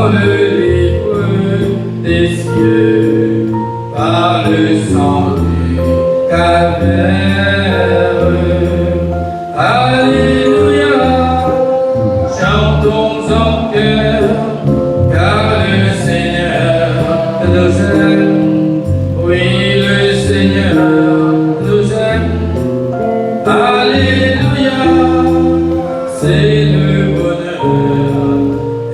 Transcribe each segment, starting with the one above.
dans le livre des cieux, par le sang du calvaire. Alléluia, chantons en cœur, car le Seigneur nous aime. Oui, le Seigneur nous aime. Alléluia, c'est le bonheur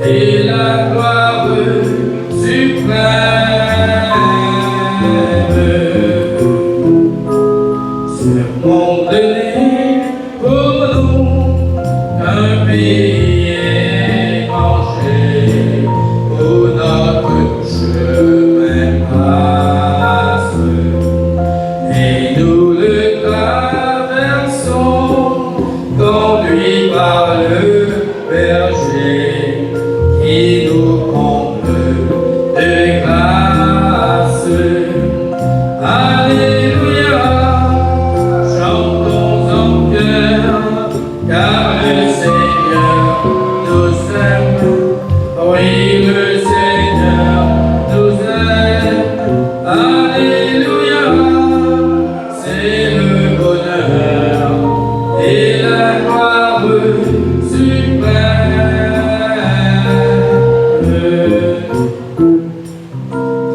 et la gloire suprême. Ce monde donné pour nous un billet manger pour notre chemin passe et nous le traversons, conduit par le berger qui nous comble de grâce. Alléluia, chantons en cœur, car le Seigneur nous aime. Oui, le Seigneur nous aime. Alléluia, c'est le bonheur et la gloire suprême.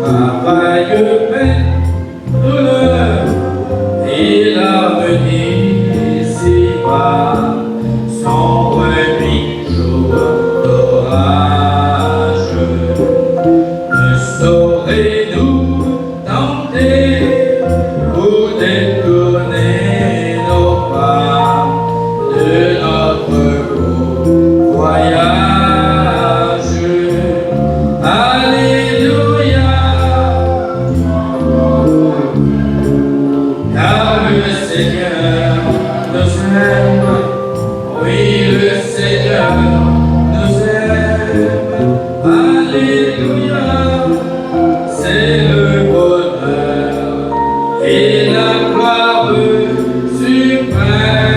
Travail, peine, douleur et l'avenir ici-bas sont remis jour d'orage. Ne saurez-nous tenter pour détourner nos pas de notre beau voyage. Alléluia, car le Seigneur nous aime. Oui, le Seigneur nous aime. Alléluia, c'est le bonheur et la gloire suprême.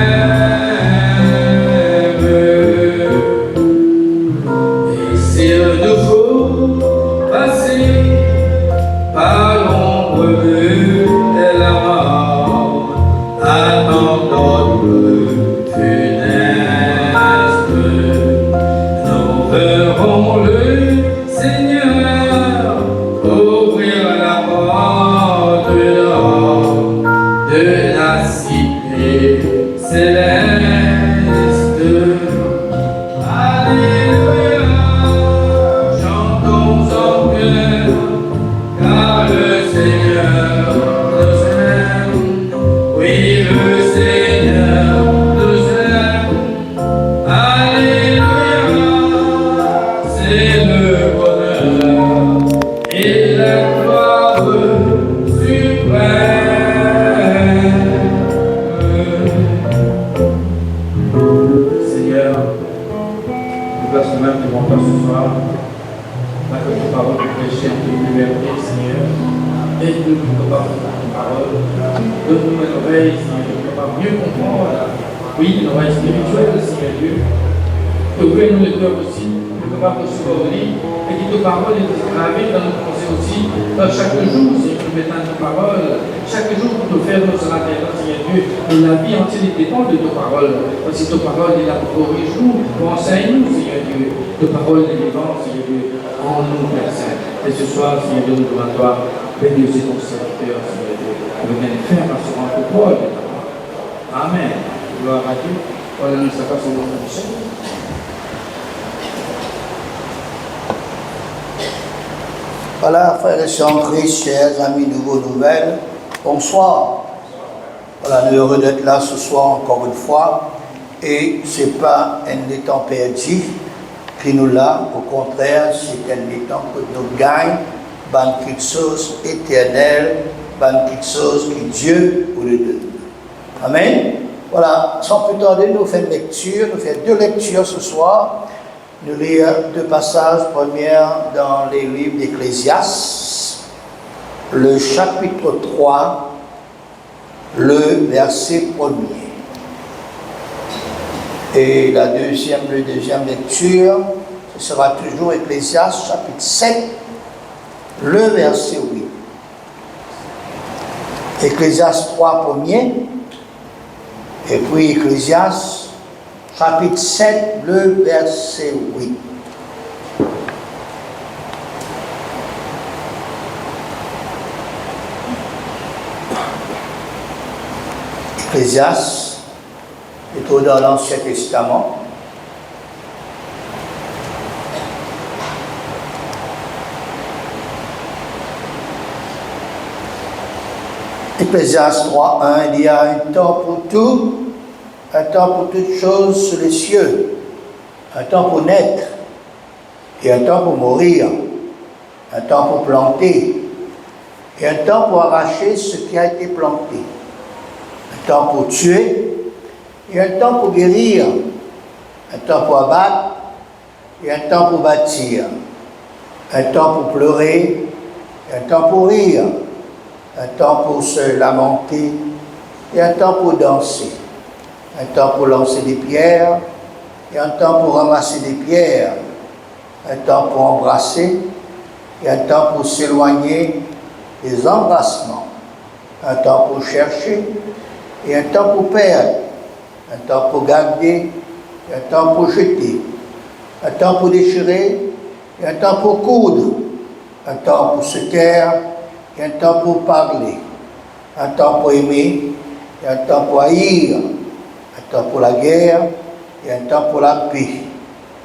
Et s'il nous faut passer par l'ombre de la mort, attendons notre funeste, nous verrons le Seigneur ouvrir la porte d'or de la cité céleste. Alléluia, chantons en cœur, car le Seigneur nous aime. Oui, le Seigneur nous aime. Alléluia, c'est le bonheur et la gloire suprême. Seigneur, nous plaçons même devant toi ce soir, afin que ta parole nous prêche en toute liberté, Seigneur. Aide-nous pour parler ta parole. Donne-nous une oreille, Seigneur, pour pouvoir mieux comprendre. Oui, une oreille spirituelle, Seigneur Dieu. Que ouvre-nous le cœur aussi, pour pouvoir recevoir au lit, et que ta parole est gravée dans nos pensées aussi. Chaque jour, Seigneur, nous mettons ta parole. Chaque jour, pour nous faire notre intérieur, Seigneur Dieu. Et la vie entière dépend de ta parole. Parce que ta parole est là pour corriger-nous, pour enseigner-nous, Seigneur Dieu. Ta parole est vivante, Seigneur Dieu, en nous, Père Saint. Et ce soir, Seigneur Dieu, nous devons à toi. Bénis aussi ton serviteur, Seigneur Dieu. Avec un ferme assurance de toi et de ta parole. Amen. Gloire à Dieu. Voilà, nous savons son nom de Seigneur. Voilà, frères et sœurs en Christ, chers amis Nouveau Nouvelle, bonsoir. Voilà, nous sommes heureux d'être là ce soir encore une fois. Et ce n'est pas un temps perdu qui nous l'a, au contraire, c'est un temps que nous gagnons, dans quelque chose éternel, dans quelque chose que Dieu nous donne. Amen. Voilà, sans plus tarder, nous faisons une lecture, nous faisons deux lectures ce soir. Nous lisons deux passages. Première dans les livres d'Ecclésiaste, le chapitre 3, le verset 1er. Et la deuxième lecture, ce ce sera toujours Ecclésiaste chapitre 7, le verset 8. Ecclésiaste 3 premier, et puis Ecclésiaste chapitre 7, le verset 8. Ecclésiaste, plutôt dans l'Ancien Testament. Ecclésiaste 3.1, il y a un temps pour tout, un temps pour toutes choses sur les cieux, un temps pour naître et un temps pour mourir, un temps pour planter et un temps pour arracher ce qui a été planté, un temps pour tuer et un temps pour guérir, un temps pour abattre et un temps pour bâtir, un temps pour pleurer et un temps pour rire, un temps pour se lamenter et un temps pour danser, un temps pour lancer des pierres et un temps pour ramasser des pierres, un temps pour embrasser et un temps pour s'éloigner des embrassements, un temps pour chercher et un temps pour perdre, un temps pour garder et un temps pour jeter, un temps pour déchirer et un temps pour coudre, un temps pour se taire et un temps pour parler, un temps pour aimer et un temps pour haïr, un temps pour la guerre et un temps pour la paix.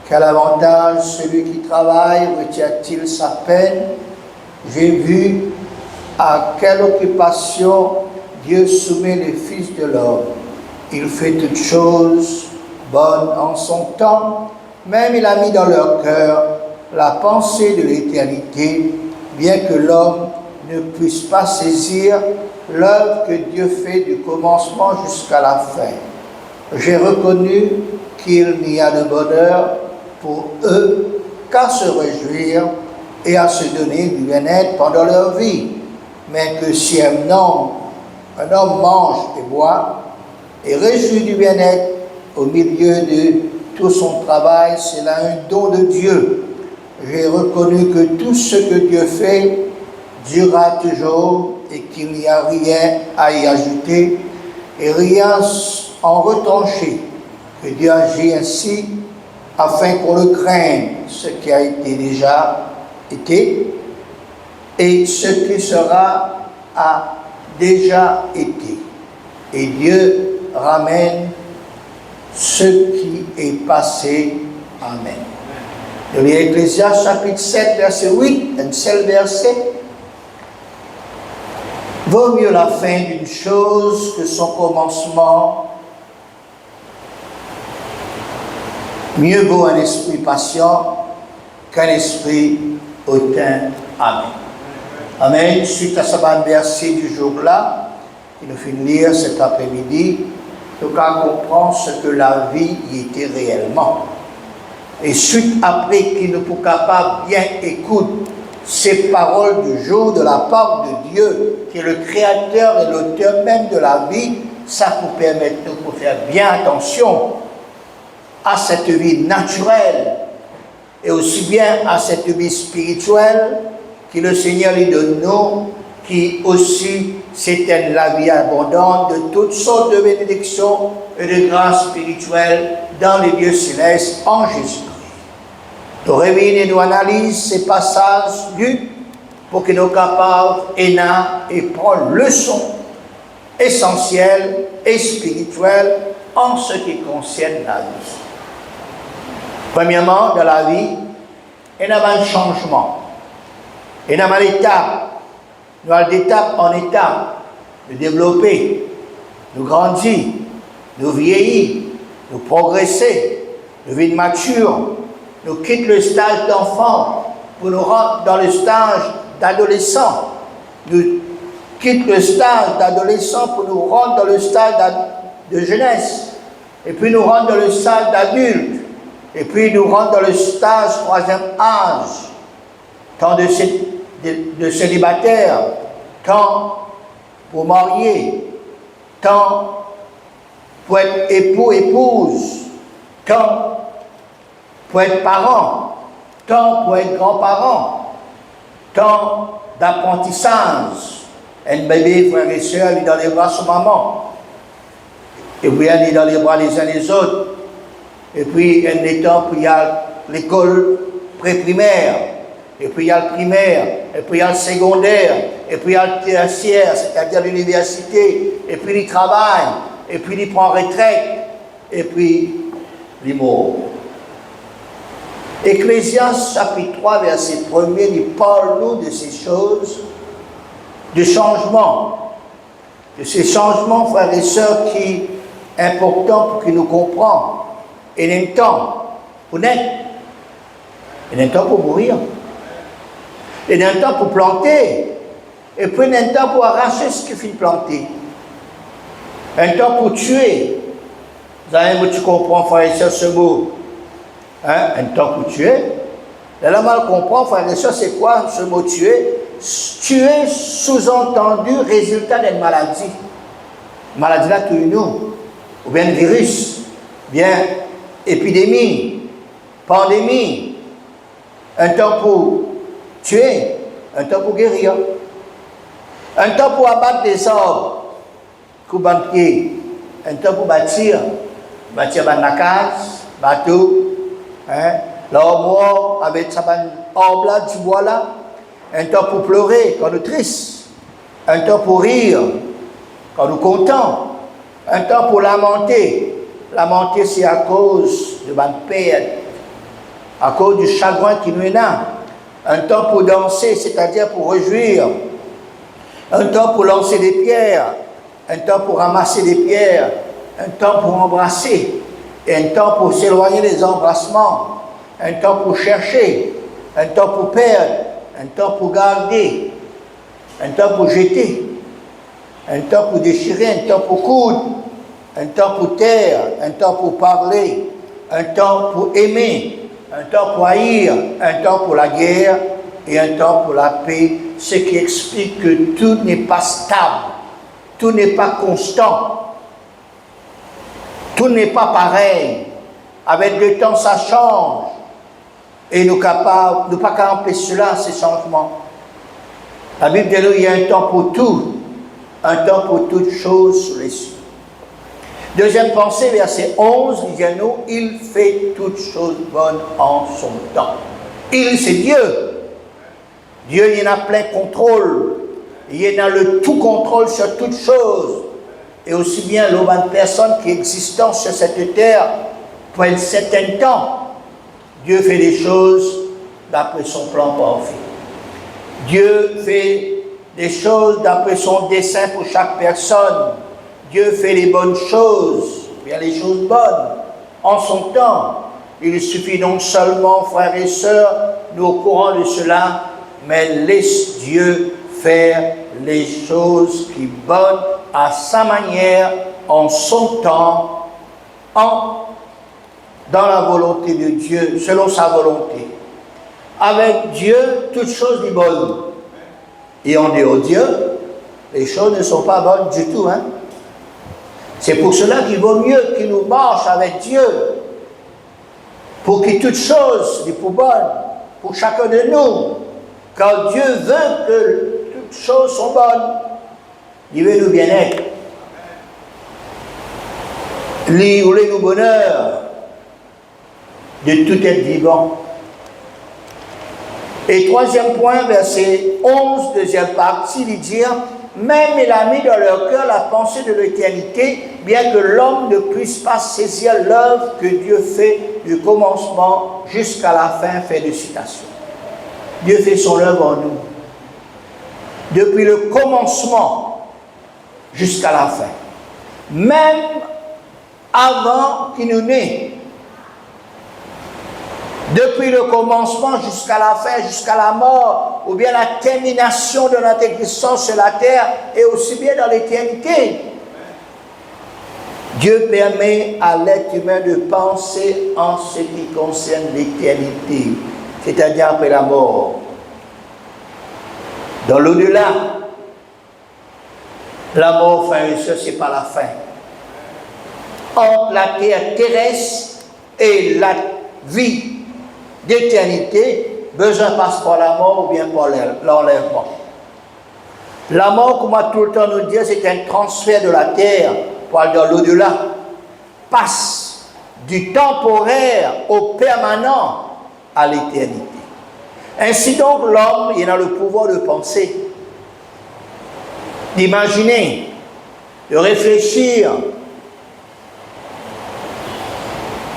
Quel avantage celui qui travaille retient-il sa peine? J'ai vu à quelle occupation Dieu soumet les fils de l'homme. Il fait toutes choses bonnes en son temps, même il a mis dans leur cœur la pensée de l'éternité, bien que l'homme ne puisse pas saisir l'œuvre que Dieu fait du commencement jusqu'à la fin. J'ai reconnu qu'il n'y a de bonheur pour eux qu'à se réjouir et à se donner du bien-être pendant leur vie, mais que si un homme mange et boit et réjouit du bien-être au milieu de tout son travail, c'est là un don de Dieu. J'ai reconnu que tout ce que Dieu fait durera toujours et qu'il n'y a rien à y ajouter et rien en retrancher, que Dieu agit ainsi afin qu'on le craigne, ce qui a déjà été et ce qui sera a déjà été. Et Dieu ramène ce qui est passé. Amen. Je lis Ecclésiaste chapitre 7, verset 8, un seul verset. Vaut mieux la fin d'une chose que son commencement. Mieux vaut un esprit patient qu'un esprit hautain. Amen. Amen. Suite à ce verset du jour-là, qui nous fait lire cet après-midi, nous comprendre ce que la vie y était réellement. Et suite après qu'il nous peut capable bien écouter ces paroles du jour de la part de Dieu, qui est le créateur et l'auteur même de la vie, ça nous permet de nous faire bien attention à cette vie naturelle et aussi bien à cette vie spirituelle que le Seigneur lui donne nous, qui aussi s'éteigne la vie abondante de toutes sortes de bénédictions et de grâces spirituelles dans les lieux célestes en Jésus-Christ. Nous réunissons et nous analysons ces passages lus pour que nous capables et prendre leçon essentielle et spirituelle en ce qui concerne la vie. Premièrement, dans la vie, il y a un changement. Il y a une étape. Nous allons d'étape en étape, nous développer, nous grandir, nous vieillir, nous progresser, nous vivre mature, nous quitter le stage d'enfant pour nous rendre dans le stage d'adolescent. Nous quitte le stage d'adolescent pour nous rendre dans le stage de jeunesse. Et puis nous rendre dans le stage d'adulte. Et puis nous rendre dans le stage troisième âge. Tant de célibataires, tant pour marier, tant pour être époux, épouse, tant pour être parents, temps pour être grands-parents, temps d'apprentissage. Un bébé, frère et soeur, il est dans les bras de son maman. Et puis, il est dans les bras les uns des autres. Et puis, un des temps, il y a l'école pré-primaire. Et puis, il y a le primaire. Et puis, il y a le secondaire. Et puis, il y a le tertiaire, c'est-à-dire l'université. Et puis, il travaille. Et puis, il prend retraite. Et puis, il meurt. Ecclésiaste chapitre 3, verset 1er, il parle-nous de ces choses, de changements. De ces changements, frères et sœurs, qui sont importants pour que nous comprenions. Et il y a un temps pour naître. Il y a un temps pour mourir. Il y a un temps pour planter. Et puis il y a un temps pour arracher ce qu'il finit de planter. Un temps pour tuer. Vous avez tu comprends, frère et sœur, ce mot. Hein? Un temps pour tuer. Là, mal comprend, frère et sœur, c'est quoi ce mot tuer? Tuer, sous-entendu, résultat d'une maladie. Maladie là, tout nous. Ou bien un virus. Bien, épidémie. Pandémie. Un temps pour tuer. Un temps pour guérir. Un temps pour abattre des arbres. Coup de pied. Un temps pour bâtir. Bâtir la case, bateau. Hein? L'arbre avec sa arbre là, du bois là. Un temps pour pleurer quand nous tristes. Un temps pour rire quand nous contents. Un temps pour lamenter. Lamenter, c'est à cause de ma perte, à cause du chagrin qui nous est là. Un temps pour danser, c'est-à-dire pour réjouir. Un temps pour lancer des pierres. Un temps pour ramasser des pierres. Un temps pour embrasser. Et un temps pour s'éloigner des embrassements. Un temps pour chercher. Un temps pour perdre. Un temps pour garder. Un temps pour jeter. Un temps pour déchirer. Un temps pour coudre. Un temps pour taire. Un temps pour parler. Un temps pour aimer. Un temps pour haïr. Un temps pour la guerre. Et un temps pour la paix. Ce qui explique que tout n'est pas stable. Tout n'est pas constant. Tout n'est pas pareil. Avec le temps, ça change. Et nous ne sommes pas capables d'empêcher cela, ces changements. La Bible dit qu'il y a un temps pour tout. Un temps pour toutes choses sous les cieux. Deuxième pensée, verset 11, dit-nous, il fait toutes choses bonnes en son temps. Il, c'est Dieu. Dieu, il en a plein contrôle. Il en a le tout contrôle sur toutes choses. Et aussi bien l'homme de personne qui existent sur cette terre pour un certain temps. Dieu fait des choses d'après son plan parfait. Dieu fait des choses d'après son dessein pour chaque personne. Dieu fait les bonnes choses, bien les choses bonnes, en son temps. Il suffit donc seulement, frères et sœurs, nous au courant de cela, mais laisse Dieu faire les choses qui sont bonnes à sa manière, en son temps, dans la volonté de Dieu, selon sa volonté. Avec Dieu, toutes choses sont bonnes. Et en dehors de Dieu, les choses ne sont pas bonnes du tout. Hein? C'est pour cela qu'il vaut mieux qu'il nous marche avec Dieu, pour que toutes choses soient bonnes, pour chacun de nous. Car Dieu veut que toutes choses soient bonnes. Il veut nous bien-être. Il voulait nous bonheur de tout être vivant. Et troisième point, verset 11, deuxième partie, il dit « Même il a mis dans leur cœur la pensée de l'éternité, bien que l'homme ne puisse pas saisir l'œuvre que Dieu fait du commencement jusqu'à la fin. » Fin de citation. Dieu fait son œuvre en nous. Depuis le commencement jusqu'à la fin. Même avant qu'il nous naisse. Depuis le commencement jusqu'à la fin, jusqu'à la mort, ou bien la termination de notre existence sur la terre, et aussi bien dans l'éternité. Dieu permet à l'être humain de penser en ce qui concerne l'éternité, c'est-à-dire après la mort. Dans l'au-delà, la mort, frères et sœurs, ce n'est pas la fin. Entre la terre terrestre et la vie d'éternité, besoin passe par la mort ou bien par l'enlèvement. La mort, comme on va tout le temps nous dire, c'est un transfert de la terre pour aller dans l'au-delà. Passe du temporaire au permanent à l'éternité. Ainsi donc, l'homme, il a le pouvoir de penser, d'imaginer, de réfléchir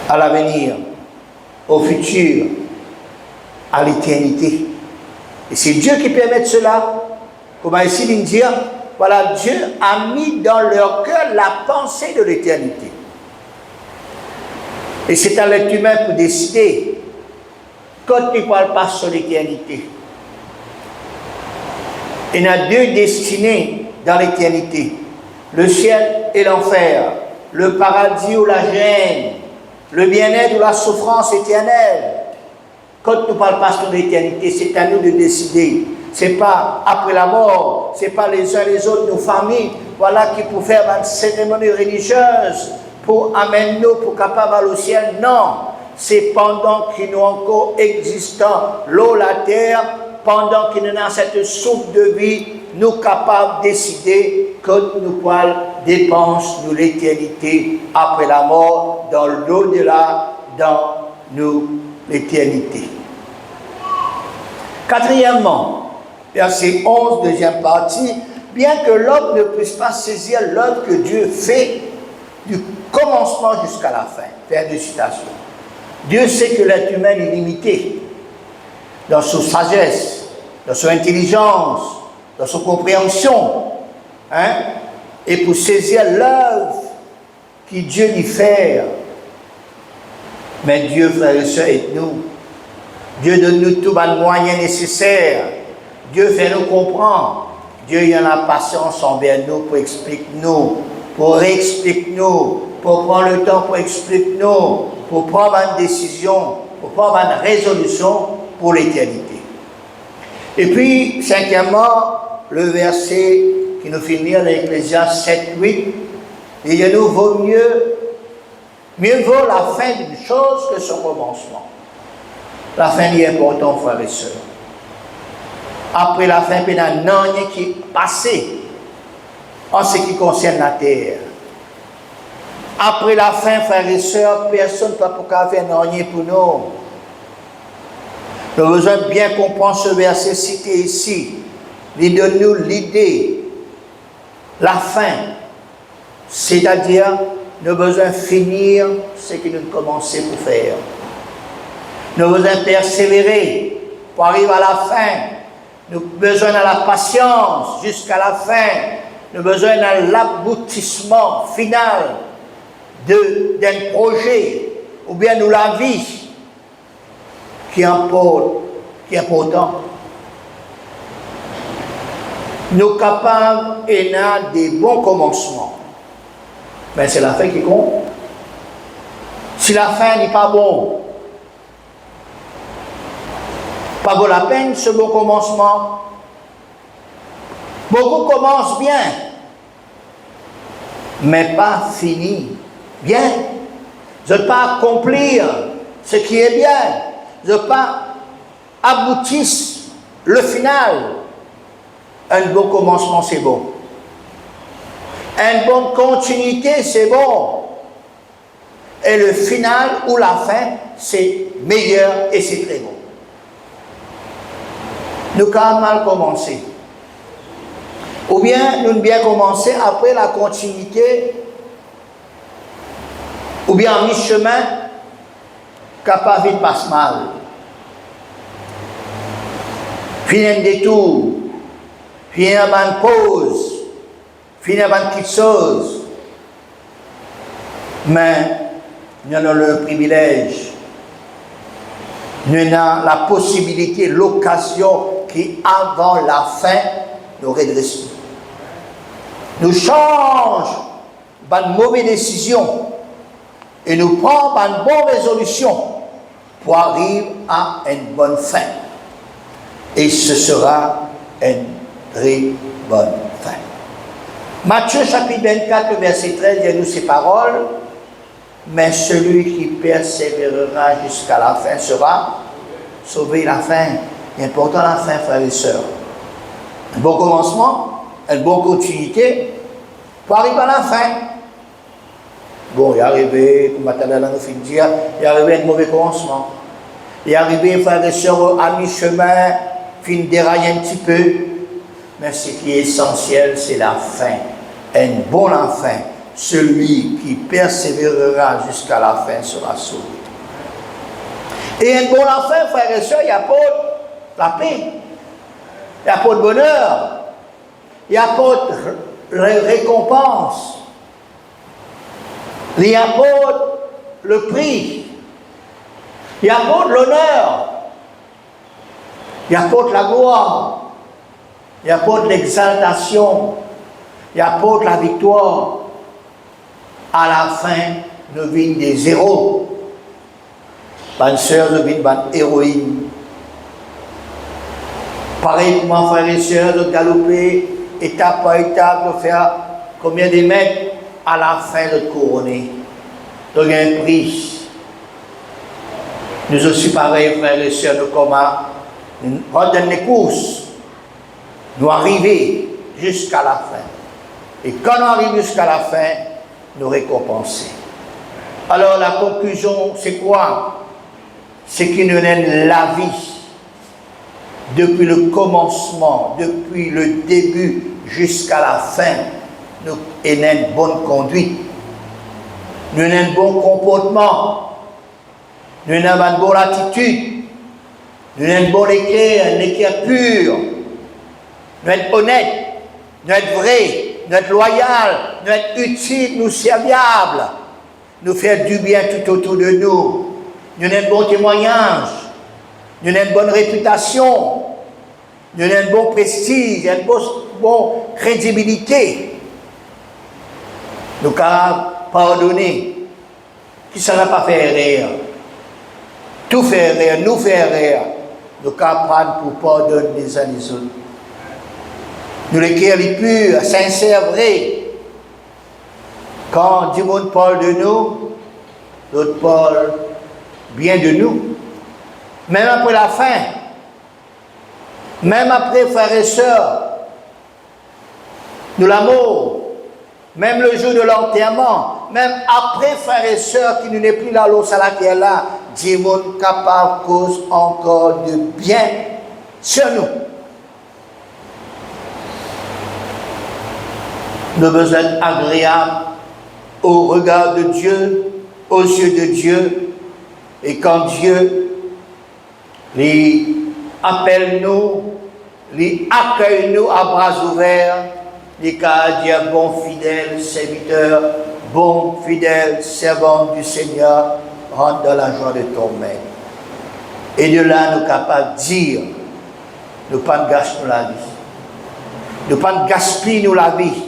à l'avenir, au futur, à l'éternité. Et c'est Dieu qui permet cela. Comment ici il dit, voilà, Dieu a mis dans leur cœur la pensée de l'éternité. Et c'est à l'être humain pour décider quand il ne parle pas sur l'éternité. Il y a deux destinées dans l'éternité, le ciel et l'enfer, le paradis ou la gêne, le bien-être ou la souffrance éternelle. Quand nous ne parlons pas sur l'éternité, c'est à nous de décider. Ce n'est pas après la mort, ce n'est pas les uns les autres, nos familles, voilà, qui pour faire une cérémonie religieuse, pour amener nous, pour capable aller au ciel. Non, c'est pendant qu'il nous encore existant, l'eau, la terre, pendant qu'il nous a cette souffle de vie, nous capables de décider que nous pouvons dépenser nous l'éternité après la mort, dans l'au-delà, dans nous l'éternité. Quatrièmement, verset 11, deuxième partie, bien que l'homme ne puisse pas saisir l'œuvre que Dieu fait du commencement jusqu'à la fin. Fin de citation. Dieu sait que l'être humain est limité dans sa sagesse, dans son intelligence, dans sa compréhension. Et pour saisir l'œuvre que Dieu lui fait. Mais Dieu, frères et sœurs, aide-nous. Dieu donne-nous tous les moyens nécessaires. Dieu fait nous comprendre. Dieu y en a patience envers nous pour expliquer nous, pour réexpliquer nous, pour prendre le temps pour expliquer nous, pour prendre une décision, pour prendre une résolution pour l'éternité. Et puis, cinquièmement, le verset qui nous fait lire l'Ecclésiaste 7, 8, il nous vaut mieux vaut la fin d'une chose que son commencement. La fin est importante, frères et sœurs. Après la fin, il y a un an qui est passé en ce qui concerne la terre. Après la fin, frères et sœurs, personne ne peut pas faire rien pour nous. Nous avons besoin de bien comprendre ce verset cité ici. Il donne-nous l'idée, la fin, c'est-à-dire nous avons besoin de finir ce que nous commençons pour faire. Nous avons besoin de persévérer pour arriver à la fin. Nous avons besoin de la patience jusqu'à la fin. Nous avons besoin de l'aboutissement final d'un projet ou bien de la vie qui est important. Nous sommes capables et n'a des bons commencements. Mais c'est la fin qui compte. Si la fin n'est pas bonne, pas vaut la peine ce bon commencement. Beaucoup commencent bien, mais pas fini bien. Je ne veux pas accomplir ce qui est bien. Je ne veux pas aboutir le final. Un bon commencement, c'est bon. Une bonne continuité, c'est bon. Et le final ou la fin, c'est meilleur et c'est très bon. Nous avons mal commencé. Ou bien nous avons bien commencé après la continuité, ou bien en mi-chemin, capable de passer mal. Puis un détour, puis une pause, puis une petite chose. Mais nous avons le privilège, nous avons la possibilité, l'occasion qui, avant la fin, nous redresse. Nous change une mauvaise décision et nous prend une bonne résolution pour arriver à une bonne fin. Et ce sera une très bonne fin. Matthieu chapitre 24, verset 13, dit nous ces paroles. Mais celui qui persévérera jusqu'à la fin sera sauver la fin. C'est important la fin, frères et sœurs. Un bon commencement, une bonne continuité, pour arriver à la fin. Bon, il est arrivé, comme Matadala nous fait dire, il est arrivé un mauvais commencement. Il est arrivé, frères et sœurs, à mi-chemin, fin dérailler un petit peu. Mais ce qui est essentiel, c'est la fin. Un bon fin. Celui qui persévérera jusqu'à la fin sera sauvé. Et un bon fin, frères et sœurs, il apporte la paix. Il apporte bonheur. Il apporte récompense. Il apporte le prix. Il apporte l'honneur. Il apporte la gloire. Il apporte l'exaltation. Il apporte la victoire. À la fin, nous vîmes des héros. Bonne sœur, nous vîmes des héroïnes. Pareillement, frères et sœurs, de galoper étape par étape, de faire combien de mètres à la fin de couronner. Donc, il y a un prix. Nous aussi, pareil, frères et sœurs, nous comme pendant les courses, nous arriver jusqu'à la fin. Et quand nous arrivons jusqu'à la fin, nous récompenser. Alors, la conclusion, c'est quoi? C'est qu'il nous donne la vie. Depuis le commencement, depuis le début jusqu'à la fin, nous avons une bonne conduite, nous avons un bon comportement, nous avons une bonne attitude, nous avons un bon équerre pur, nous sommes honnêtes, nous sommes vrais, nous sommes loyaux, nous sommes utiles, nous serviables, nous faire du bien tout autour de nous, nous avons un bon témoignage, nous avons une bonne réputation, nous avons un bon prestige, une bonne crédibilité. Nous avons pardonné. Qui ça n'a pas fait rire? Tout fait rire, nous faire rire. Nous avons prendre pour pardonner les uns les autres. Nous les cœurs les purs, sincères, vrais. Quand Dieu parle de nous, l'autre parle bien de nous. Même après la fin, même après, frères et sœurs, de l'amour, même le jour de l'enterrement, même après, frères et sœurs, qui n'est plus là, l'eau salataire là, Dieu est capable cause encore de bien sur nous. Nous avons besoin d'être agréables au regard de Dieu, aux yeux de Dieu, et quand Dieu les appelle-nous, les accueille-nous à bras ouverts, les cas dire bon fidèle serviteur, bon fidèle servant du Seigneur, rentre dans la joie de ton maître. Et de là, nous sommes capables de dire, nous ne pas gâcher la vie, nous ne pas gaspiller la vie,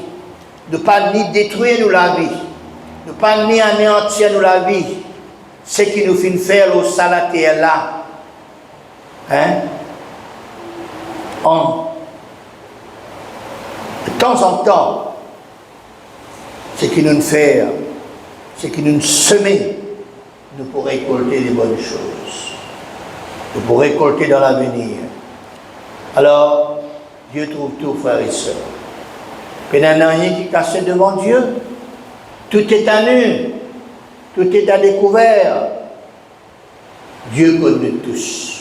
nous ne pas ni détruire la vie, nous ne pas ni anéantir la vie. Ce qui nous fait faire au salataire là, hein? De temps en temps, ce qui nous fait, ce qui nous semer, nous pourrons récolter des bonnes choses. Nous pourrons récolter dans l'avenir. Alors, Dieu trouve tout, frères et sœurs. Il n'y a rien qui casse devant Dieu. Tout est à nu. Tout est à découvert. Dieu connaît tous.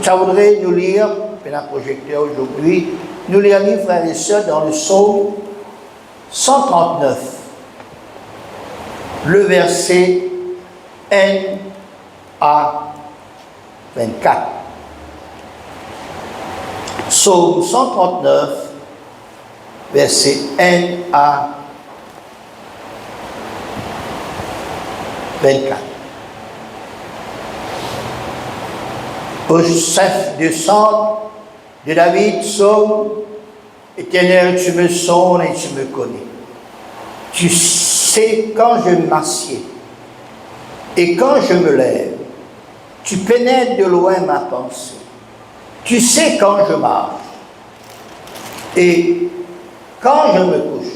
Ça voudrait nous lire, puis un projecteur aujourd'hui, nous lire, frères et sœurs, dans le psaume 139, le verset 1 à 24. Psaume 139, verset 1 à 24. Au chef de sang de David, psaume, Éternel, tu me sondes et tu me connais. Tu sais quand je m'assieds et quand je me lève. Tu pénètres de loin ma pensée. Tu sais quand je marche et quand je me couche.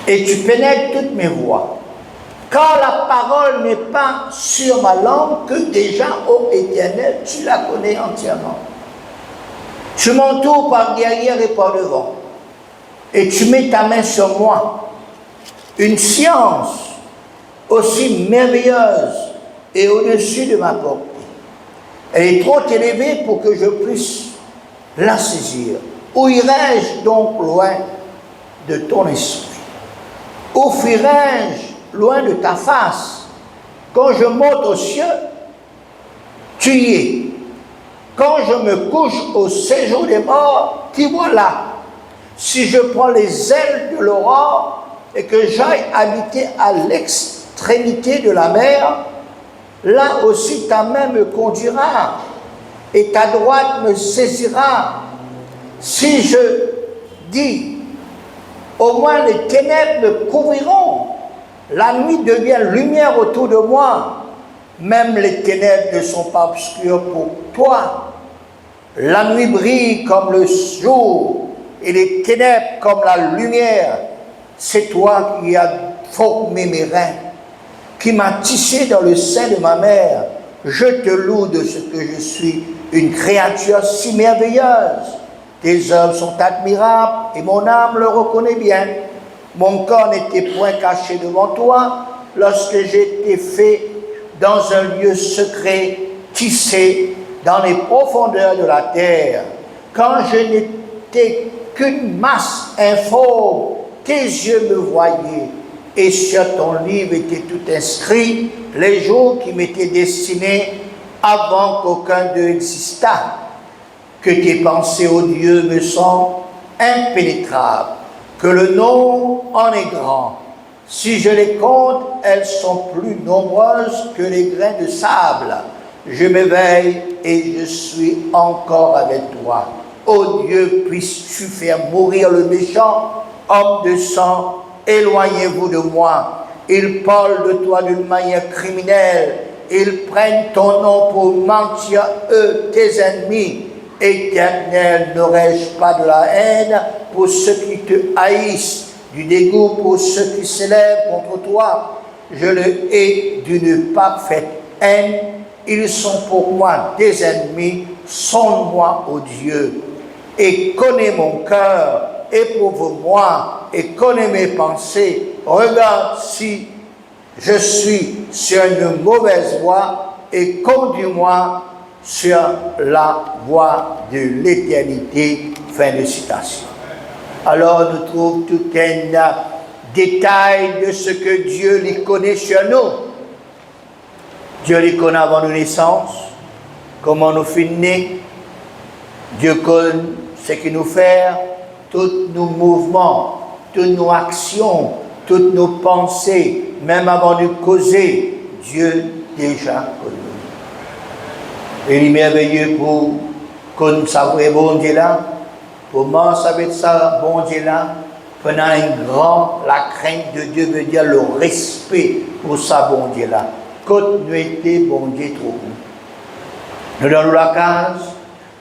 Et tu pénètres toutes mes voies. Quand la parole n'est pas sur ma langue, que déjà, ô Éternel, tu la connais entièrement. Tu m'entoures par derrière et par devant. Et tu mets ta main sur moi. Une science aussi merveilleuse et au-dessus de ma portée. Elle est trop élevée pour que je puisse la saisir. Où irai-je donc loin de ton esprit? Où fuirai-je loin de ta face? Quand je monte aux cieux, tu y es. Quand je me couche au séjour des morts, t'y voilà. Si je prends les ailes de l'aurore et que j'aille habiter à l'extrémité de la mer, là aussi ta main me conduira et ta droite me saisira. Si je dis, au moins les ténèbres me couvriront, la nuit devient lumière autour de moi, même les ténèbres ne sont pas obscures pour toi. La nuit brille comme le jour et les ténèbres comme la lumière. C'est toi qui as formé mes reins, qui m'as tissé dans le sein de ma mère. Je te loue de ce que je suis une créature si merveilleuse. Tes œuvres sont admirables et mon âme le reconnaît bien. Mon corps n'était point caché devant toi lorsque j'étais fait dans un lieu secret, tissé dans les profondeurs de la terre. Quand je n'étais qu'une masse informe, tes yeux me voyaient, et sur ton livre étaient tout inscrits les jours qui m'étaient destinés avant qu'aucun d'eux existât. Que tes pensées, ô Dieu, me sont impénétrables, que le nombre en est grand. Si je les compte, elles sont plus nombreuses que les grains de sable. Je m'éveille et je suis encore avec toi. Ô Dieu, puisses-tu faire mourir le méchant, homme de sang, éloignez-vous de moi. Ils parlent de toi d'une manière criminelle. Ils prennent ton nom pour mentir, eux, tes ennemis. Éternel, n'aurais-je pas de la haine pour ceux qui te haïssent, du dégoût pour ceux qui s'élèvent contre toi? Je le hais d'une parfaite haine. Ils sont pour moi des ennemis. Sonde-moi, ô Dieu, et connais mon cœur. Éprouve-moi et connais mes pensées. Regarde si je suis sur une mauvaise voie et conduis-moi sur la voie de l'éternité. Fin de citation. Alors nous trouvons tout un détail de ce que Dieu les connaît sur nous. Dieu les connaît avant nos naissances, comment nous finissons nés. Dieu connaît ce qu'il nous fait, tous nos mouvements, toutes nos actions, toutes nos pensées, même avant de causer, Dieu déjà connaît. Il est merveilleux pour qu'on sache bon Dieu là, pour moi savoir ça bon Dieu là, pendant un grand, la crainte de Dieu veut dire le respect pour ça bon Dieu là. Quand nous étions bon Dieu trop bon. Nous dans la case,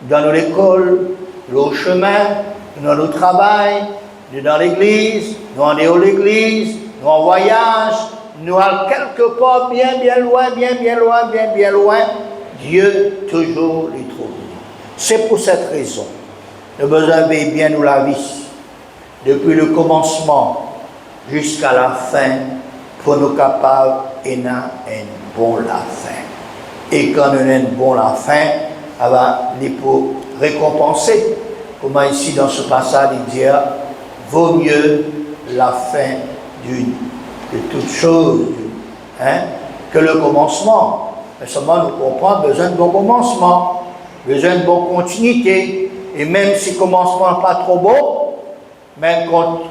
dans l'école, le chemin, dans le travail, nous dans l'église, nous en dehors de l'église, nous en voyage, nous allons quelque part bien loin, bien loin. Dieu toujours les trouve. C'est pour cette raison, nous besoin de bien nous la vie, depuis le commencement jusqu'à la fin, pour nous capables et n'a un bon la fin. Et quand nous avons un bon la fin, il faut récompenser. Comment ici dans ce passage il dit, vaut mieux la fin de toute chose que le commencement. Mais seulement nous comprenons besoin de bon commencement, besoin de bonne continuité. Et même si le commencement n'est pas trop bon, même quand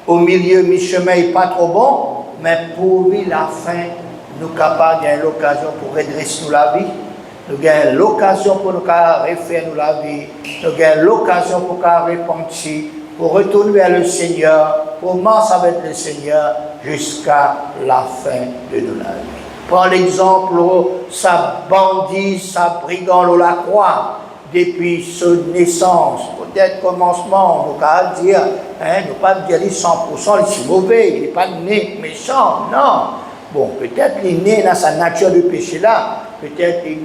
au milieu, mi-chemin n'est pas trop bon, mais pour lui, la fin, nous sommes capables de l'occasion pour redresser nous la vie. Nous avons l'occasion pour nous refaire nous la vie. Nous avons l'occasion pour nous repentir, pour retourner vers le Seigneur, pour marcher avec le Seigneur jusqu'à la fin de nos vie. Prends l'exemple, ça bandit, ça brigand au la croix, depuis sa naissance, peut-être commencement, nous allons dire, nous ne pas dire 100%, il est mauvais, il n'est pas né méchant, non. Bon, peut-être il est né dans sa nature de péché là, peut-être il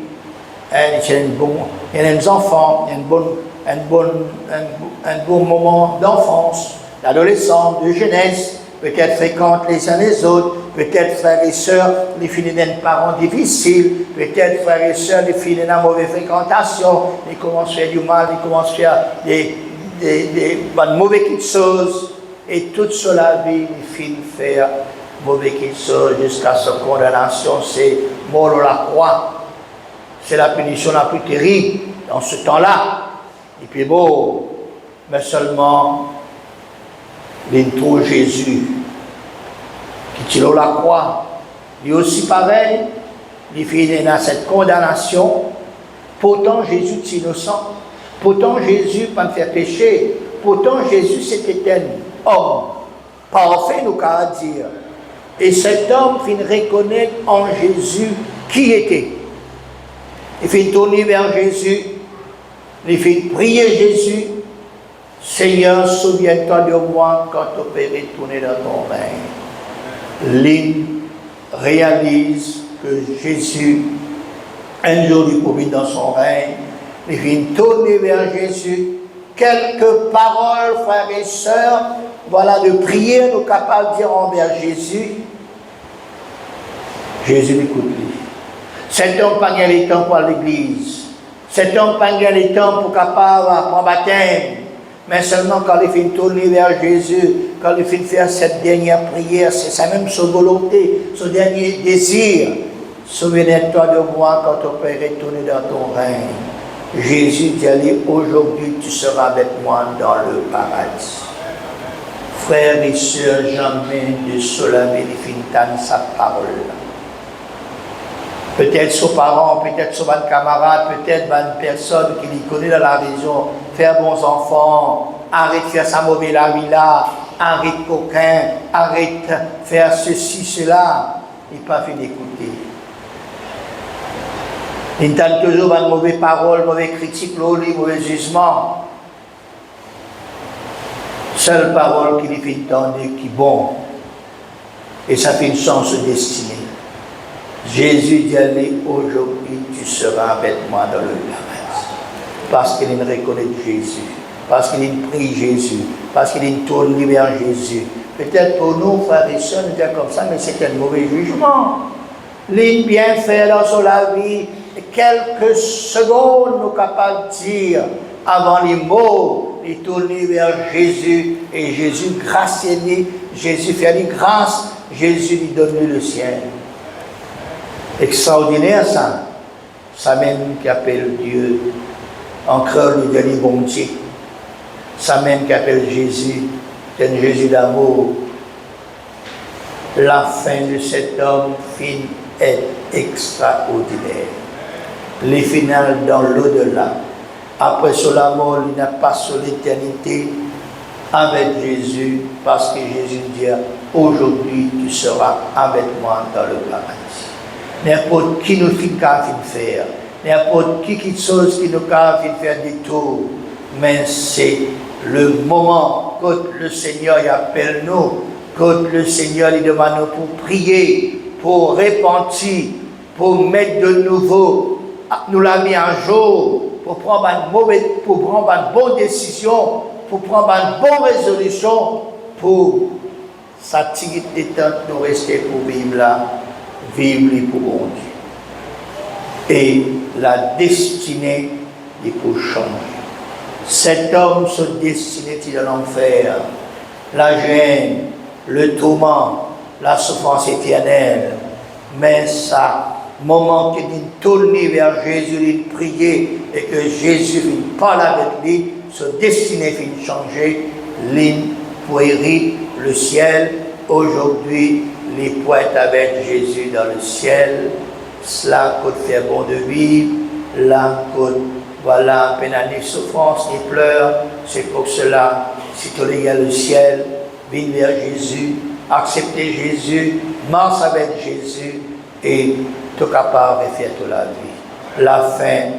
y a des enfants, il y a un bon moment d'enfance, d'adolescence, de jeunesse, peut-être fréquente les uns les autres, peut-être frères et sœurs, les filles d'un parents difficiles, peut-être frères et sœurs, les filles d'une mauvaise fréquentation, ils commencent à faire du mal, ils commencent à faire des mauvaises choses, et toute cela vie, les filles faire mauvaises choses jusqu'à sa condamnation, c'est mort à la croix. C'est la punition la plus terrible dans ce temps-là. Et puis bon, mais seulement il trouve Jésus qui tire la croix. Lui aussi pareil, il finit dans cette condamnation. Pourtant Jésus est innocent. Pourtant Jésus pas me faire pécher. Pourtant Jésus c'était un homme parfait, nous qu'à dire. Et cet homme finit reconnaître en Jésus qui était. Il finit tourner vers Jésus. Il finit prier Jésus. Seigneur, souviens-toi de moi quand tu peux retourner dans ton règne. L'île réalise que Jésus, un jour, il pourrit dans son règne. Il finit tourner vers Jésus. Quelques paroles, frères et sœurs, voilà, de prière, nous capables de dire envers Jésus. Jésus écoute lui. Cet homme pas gagné le temps pour l'église. Cet homme pas gagné le temps pour capable prendre baptême. Mais seulement quand il finit tourner vers Jésus, quand il finit faire cette dernière prière, c'est sa même sa volonté, son dernier désir. Souviens-toi de moi quand tu peux retourner dans ton règne. Jésus dit, aujourd'hui tu seras avec moi dans le paradis. Frères et sœurs, jamais de cela vérifie sa parole. Peut-être son parent, peut-être son camarade, peut-être une personne qui lui connaît dans la région, faire bons enfants, arrête de faire sa mauvaise vie là, arrête coquin, arrête de faire ceci, cela. Il n'a pas fait d'écouter. Il entend toujours une mauvaise parole, mauvaise critique, mauvais jugement. Seule parole qui lui fait entendre qui est bon. Et ça fait une chance de destinée. Jésus dit, allez, aujourd'hui, tu seras avec moi dans le paradis. Parce qu'il reconnaît Jésus. Parce qu'il prie Jésus. Parce qu'il tourne vers Jésus. Peut-être pour nous, frères et sœurs, nous dire comme ça, mais c'est un mauvais jugement. L'une bien fait dans la vie, quelques secondes, nous sommes capables de dire, avant les mots, il tourne vers Jésus, et Jésus gracie, Jésus fait une grâce, Jésus lui donne le ciel. Extraordinaire ça. Ça même qui appelle Dieu. En creux le dernier bon Dieu. Ça même qui appelle Jésus. C'est un Jésus d'amour. La fin de cet homme fin est extraordinaire. Les finales dans l'au-delà. Après cela mort, il n'a pas sur l'éternité avec Jésus, parce que Jésus dit, aujourd'hui tu seras avec moi dans le paradis. N'importe qui nous fait faire, n'importe qui chose qui nous fait faire des tours, mais c'est le moment quand le Seigneur appelle nous, quand le Seigneur lui demande nous pour prier, pour repentir, pour mettre de nouveau, nous l'a mis un jour, pour prendre une bonne décision, pour prendre une bonne résolution, pour s'attirer des temps de nous rester pour vivre là. Vivre pour bon Dieu. Et la destinée est pour changer. Cet homme se destinait dans l'enfer, la gêne, le tourment, la souffrance éternelle. Mais ça, moment qu'il tourne vers Jésus, il priait et que Jésus parle avec lui, se destinait à changer, l'île pour hériter le ciel. Aujourd'hui, les poètes avec Jésus dans le ciel, cela coûte faire bon de vivre, là coûte, voilà, peine à des souffrances, des pleurs, c'est pour cela, si tu regardes le ciel, viens vers Jésus, accepter Jésus, marche avec Jésus, et tu es capable de faire toute la vie. La fin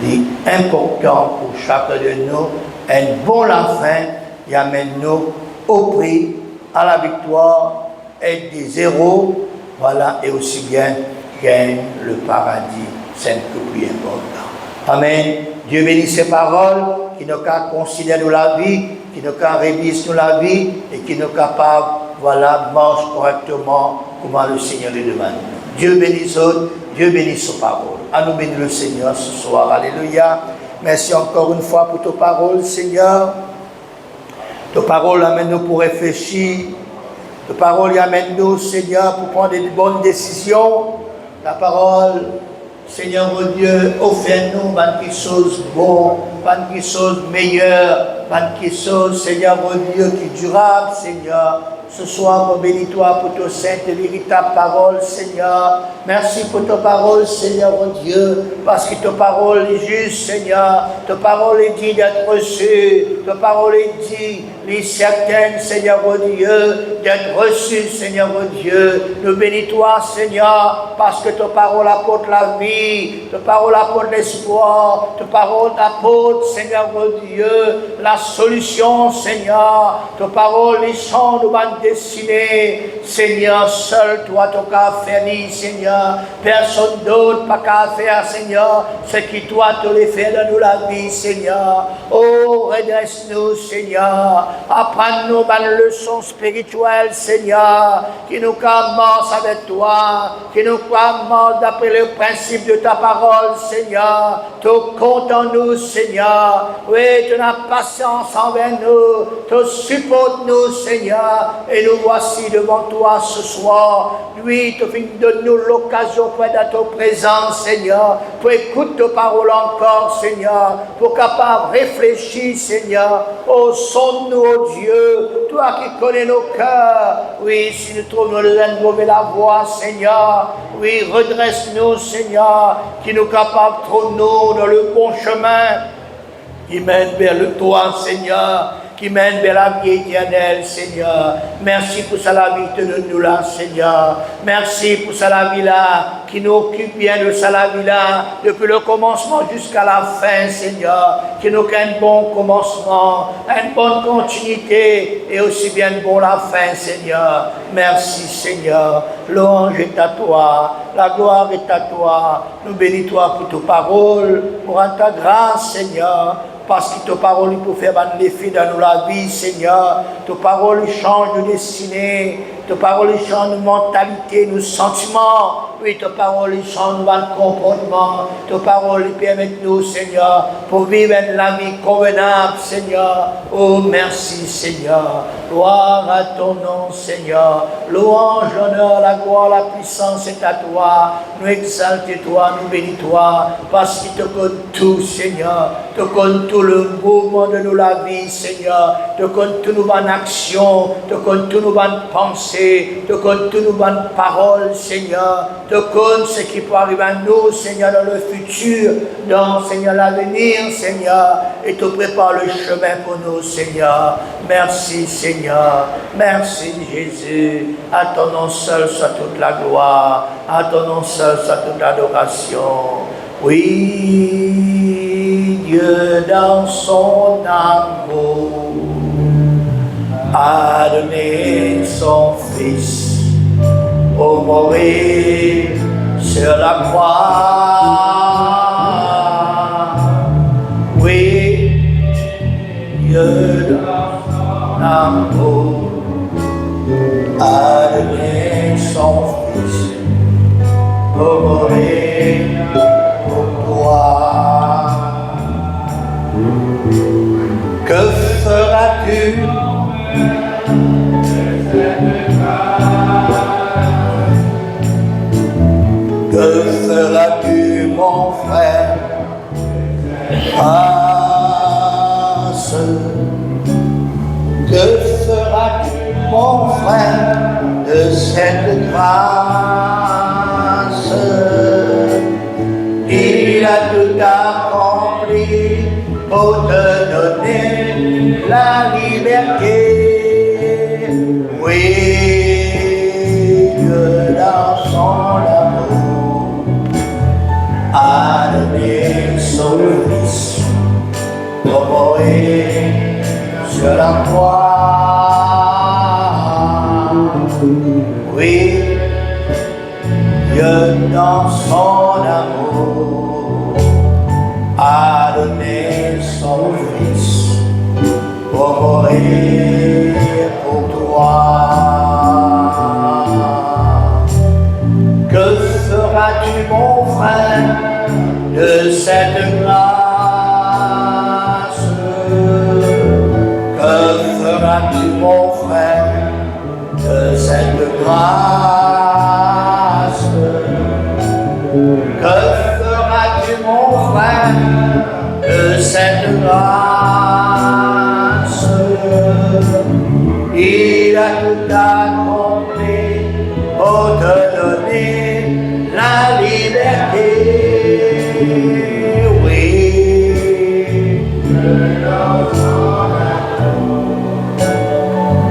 est importante pour chacun de nous, une bonne la fin, qui amène nous au prix, à la victoire, être des héros, voilà, et aussi bien gagne le paradis, c'est le plus important. Amen. Dieu bénisse ces paroles, qui nous considère nous la vie, qui nous révise nous la vie, et qui nous capable, voilà, marche correctement, comment le Seigneur le demande. Dieu bénisse eux, Dieu bénisse ses paroles. À nous bénir le Seigneur ce soir. Alléluia. Merci encore une fois pour tes paroles, Seigneur. Tes paroles amènent-nous pour réfléchir. Tes paroles amènent-nous, Seigneur, pour prendre de bonnes décisions. La parole, Seigneur mon Dieu, offre-nous quelque chose de bon, quelque chose de meilleur, quelque chose, Seigneur mon Dieu, qui est durable, Seigneur. Ce soir, on bénis-toi pour ta sainte et véritable parole, Seigneur. Merci pour ta parole, Seigneur, mon Dieu, parce que ta parole est juste, Seigneur. Ta parole est digne d'être reçue. Ta parole est digne, est certaine, Seigneur, mon Dieu, d'être reçue, Seigneur, mon Dieu. Nous bénis-toi, Seigneur, parce que ta parole apporte la vie. Ta parole apporte l'espoir. Ta parole apporte, Seigneur, mon Dieu, la solution, Seigneur. Ta parole, les chants de destinée, Seigneur, seul toi, ton qu'à faire, Seigneur, personne d'autre pas qu'à faire, Seigneur, ce qui toi te les fait dans nous la vie, Seigneur. Oh, redresse-nous, Seigneur, apprends-nous une leçon spirituelle, Seigneur, qui nous commence avec toi, qui nous commence d'après le principe de ta parole, Seigneur. Tu comptes en nous, Seigneur. Oui, tu as patience envers nous, tu supportes nous, Seigneur. Et nous voici devant toi ce soir. Lui, tu donnes-nous l'occasion pour être à ta présence, Seigneur, pour écouter ta parole encore, Seigneur, pour capable de réfléchir, Seigneur. Oh, sonne-nous, oh Dieu, toi qui connais nos cœurs. Oui, si nous trouvons de mauvaise la voie, Seigneur, oui, redresse-nous, Seigneur, qui nous capable de trouver dans le bon chemin, qui mène vers le toi, Seigneur, qui mène vers la vie éternelle, Seigneur. Merci pour ça la vie de nous là, Seigneur. Merci pour ça la vie là, qui nous occupe bien de ça la vie là, depuis le commencement jusqu'à la fin, Seigneur. Qui nous a un bon commencement, une bonne continuité, et aussi bien bon la fin, Seigneur. Merci, Seigneur. Louange est à toi, la gloire est à toi. Nous bénis-toi pour tes paroles, pour ta grâce, Seigneur. Parce que ta parole peut faire l'effet dans nous la vie, Seigneur. Ta parole change de destinée. Ta parole change de mentalité, nos sentiments. Oui, ta parole change de comportement. Ta parole permet nous, Seigneur, pour vivre la vie convenable, Seigneur. Oh, merci, Seigneur. Gloire à ton nom, Seigneur. Louange, l'honneur, la gloire, la puissance est à toi. Nous exaltons-toi, nous bénis-toi, parce qu'il te connaît tout, Seigneur. Te connaît tout le mouvement de nous la vie, Seigneur. Te connaît toutes nos bonnes actions, te connaît toutes nos bonnes pensées, te connaît toutes nos bonnes paroles, Seigneur. Te connaît ce qui peut arriver à nous, Seigneur, dans le futur, dans, Seigneur, l'avenir, Seigneur. Et te prépare le chemin pour nous, Seigneur. Merci, Seigneur. Merci, Jésus. À ton nom seul soit toute la gloire. À ton nom seul soit toute l'adoration. Oui, Dieu dans son amour a donné son Fils pour mourir sur la croix. Oui, Dieu dans son amour a donné son Fils pour mourir pour toi. Que feras-tu? Que feras-tu, mon frère? Passe. Que feras-tu, mon frère, de cette grâce? Il a tout accompli pour te donner la liberté. Oui, Dieu dans son amour a donné son Fils pour mourir sur la croix. cette grâce. Que feras-tu, mon frère, de cette grâce? Que feras-tu, mon frère, de cette grâce? Il a tout accompli pour te donner la liberté. Oui,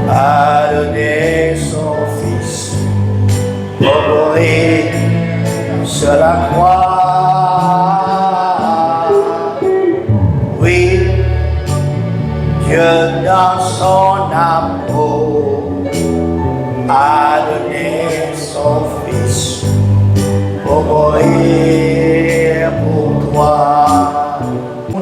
a donné son Fils pour mourir sur la croix. Oui, Dieu dans son amour a donné son Fils pour mourir pour toi.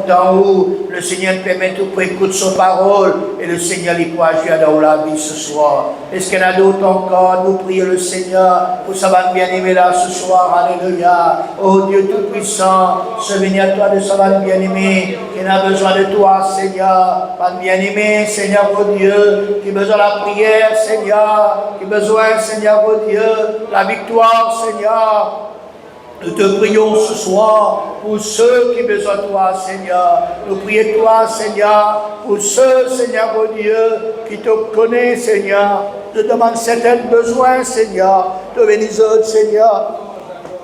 En haut, le Seigneur te permet de écouter son parole et le Seigneur les croit dans la vie ce soir. Est-ce qu'il y en a d'autres encore? Nous prions le Seigneur pour sa bien-aimée là ce soir. Alléluia. Oh Dieu Tout-Puissant, souviens à toi de sa bien-aimée qui a besoin de toi, Seigneur. Pas bien-aimé, Seigneur, oh Dieu, qui a besoin de la prière, Seigneur, qui a besoin, Seigneur, oh Dieu, la victoire, Seigneur. Nous te prions ce soir pour ceux qui ont besoin de toi, Seigneur. Nous prions toi, Seigneur, pour ceux, Seigneur, oh Dieu, qui te connaissent, Seigneur. Te demandent certains besoins, Seigneur. Te bénis, Seigneur.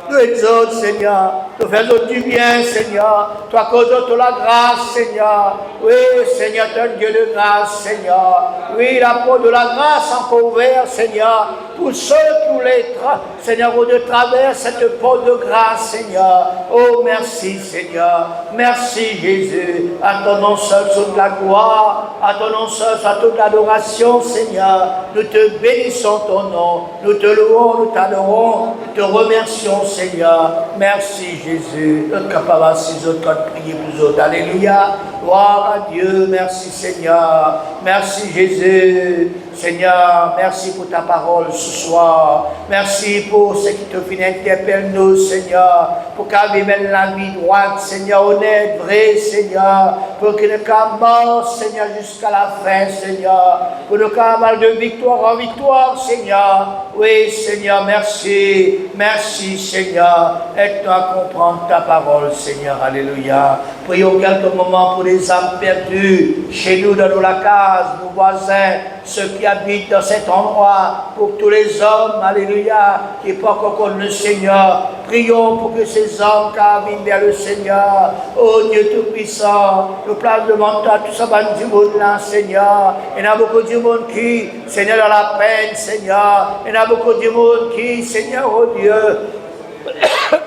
Nous exauce, Seigneur. Nous faisons du bien, Seigneur. Toi, cause de la grâce, Seigneur. Oui, Seigneur, tu es un Dieu de grâce, Seigneur. Oui, la porte de la grâce encore ouverte, Seigneur. Pour ceux qui voulaient, Seigneur, de travers cette porte de grâce, Seigneur. Oh, merci, Seigneur. Merci, Jésus. À ton nom seul, soit la gloire. À ton nom seul, soit toute l'adoration, Seigneur. Nous te bénissons ton nom. Nous te louons, nous t'adorons. Nous te remercions, Seigneur. Merci, Jésus. Notre capable à 6 autres, prier pour autres. Alléluia. Gloire à Dieu. Merci, Seigneur. Merci, Jésus. Seigneur, merci pour ta parole ce soir. Merci pour ce qui te vient interpeller nous, Seigneur. Pour qu'elle vive la vie droite, Seigneur, honnête, vrai, Seigneur. Pour qu'il ne soit mort, Seigneur, jusqu'à la fin, Seigneur. Pour nous mal de victoire en victoire, Seigneur. Oui, Seigneur, merci. Merci, Seigneur. Aide-nous à comprendre ta parole, Seigneur. Alléluia. Prions quelques moments pour les âmes perdues, chez nous, dans la case, nos voisins, ceux qui habitent dans cet endroit, pour tous les hommes, alléluia, qui pas encore connaissent le Seigneur. Prions pour que ces hommes caminent vers le Seigneur. Oh Dieu Tout-Puissant, nous place devant toi tout ça du monde là, Seigneur. Il y en a beaucoup du monde qui, Seigneur, dans la peine, Seigneur. Il y en a beaucoup du monde qui, Seigneur, oh Dieu,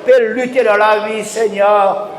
peut lutter dans la vie, Seigneur.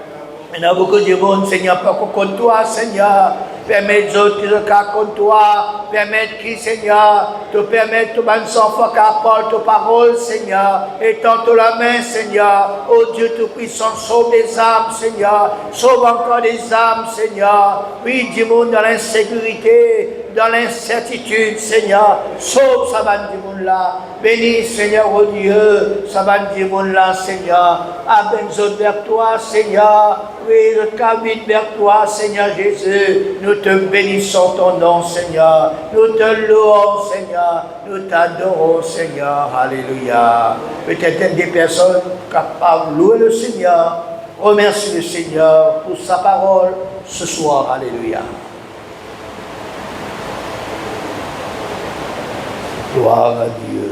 Il y en a beaucoup de monde, Seigneur, pas contre toi, Seigneur. Permets aux autres qui se cachent contre toi. Permets qui, Seigneur, te permettre, tout le enfant qui apporte ta parole, Seigneur. Étends-toi la main, Seigneur. Oh Dieu Tout-Puissant, sauve des âmes, Seigneur. Sauve encore des âmes, Seigneur. Oui, du monde dans l'insécurité, dans l'incertitude, Seigneur. Sauve sa bande du monde là. Bénis, Seigneur, oh Dieu, sa bande du monde là, Seigneur. Amène-nous vers toi, Seigneur. Oui, le cabine vers toi, Seigneur Jésus. Nous te bénissons ton nom, Seigneur. Nous te louons, Seigneur. Nous t'adorons, Seigneur. Alléluia. Peut-être des personnes capables de louer le Seigneur. Remercie le Seigneur pour sa parole ce soir. Alléluia. Gloire à Dieu.